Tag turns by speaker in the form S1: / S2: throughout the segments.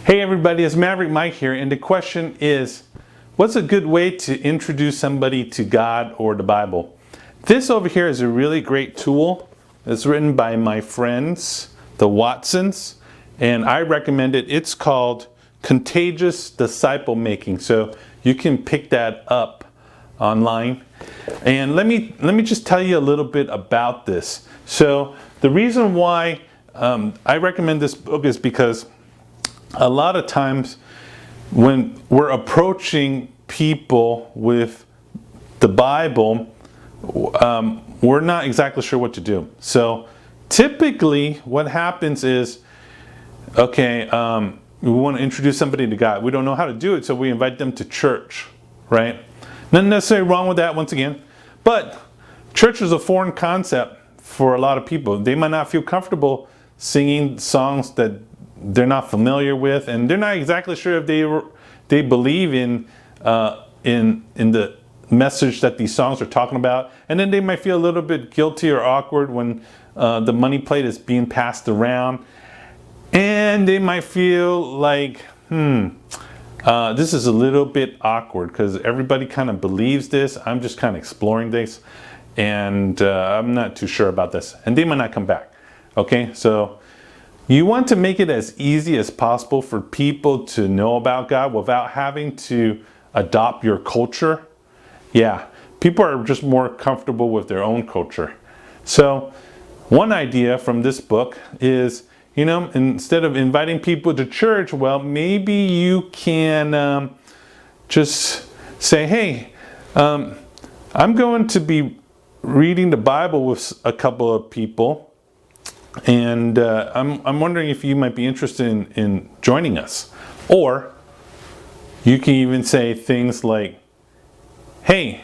S1: Hey everybody, it's Maverick Mike here, and the question is, what's a good way to introduce somebody to God or the Bible? This over here is a really great tool. It's written by my friends, the Watsons, and I recommend it. It's called Contagious Disciple Making, so you can pick that up online. And let me just tell you a little bit about this. So the reason why I recommend this book is because a lot of times when we're approaching people with the Bible, we're not exactly sure what to do. So typically what happens is, okay, we want to introduce somebody to God. We don't know how to do it, so we invite them to church, right? Nothing necessarily wrong with that, once again, but church is a foreign concept for a lot of people. They might not feel comfortable singing songs that they're not familiar with, and they're not exactly sure if they believe in the message that these songs are talking about. And then they might feel a little bit guilty or awkward when the money plate is being passed around, and they might feel like, this is a little bit awkward because everybody kind of believes this. I'm just kind of exploring this, and I'm not too sure about this, and they might not come back. Okay, so you want to make it as easy as possible for people to know about God without having to adopt your culture. Yeah, people are just more comfortable with their own culture. So one idea from this book is, you know, instead of inviting people to church, well, maybe you can just say, hey, I'm going to be reading the Bible with a couple of people, and I'm wondering if you might be interested in joining us. Or you can even say things like, hey,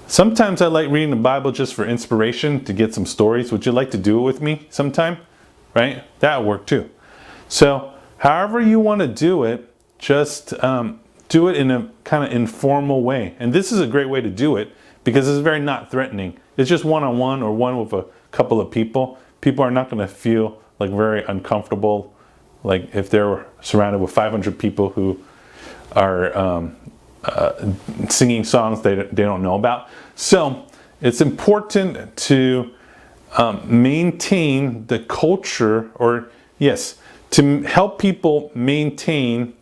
S1: sometimes I like reading the Bible just for inspiration, to get some stories. Would you like to do it with me sometime? Right? That'll work too. So however you want to do it, just do it in a kind of informal way. And this is a great way to do it because it's very not threatening. It's just one-on-one or one with a couple of people. People are not going to feel like very uncomfortable, like if they're surrounded with 500 people who are singing songs they don't know about. So it's important to maintain the culture, or yes, to help people maintain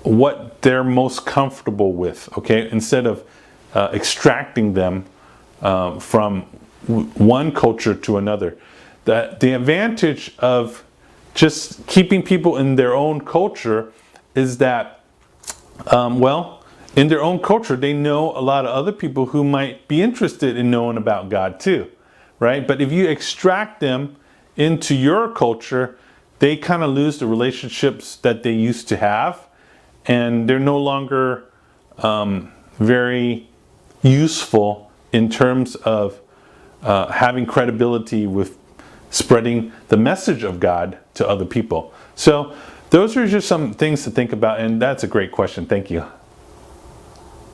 S1: what they're most comfortable with, okay, instead of extracting them from one culture to another. The advantage of just keeping people in their own culture is that, well, in their own culture, they know a lot of other people who might be interested in knowing about God too, right? But if you extract them into your culture, they kind of lose the relationships that they used to have, and they're no longer very useful in terms of having credibility with spreading the message of God to other people. So those are just some things to think about, and that's a great question. Thank you.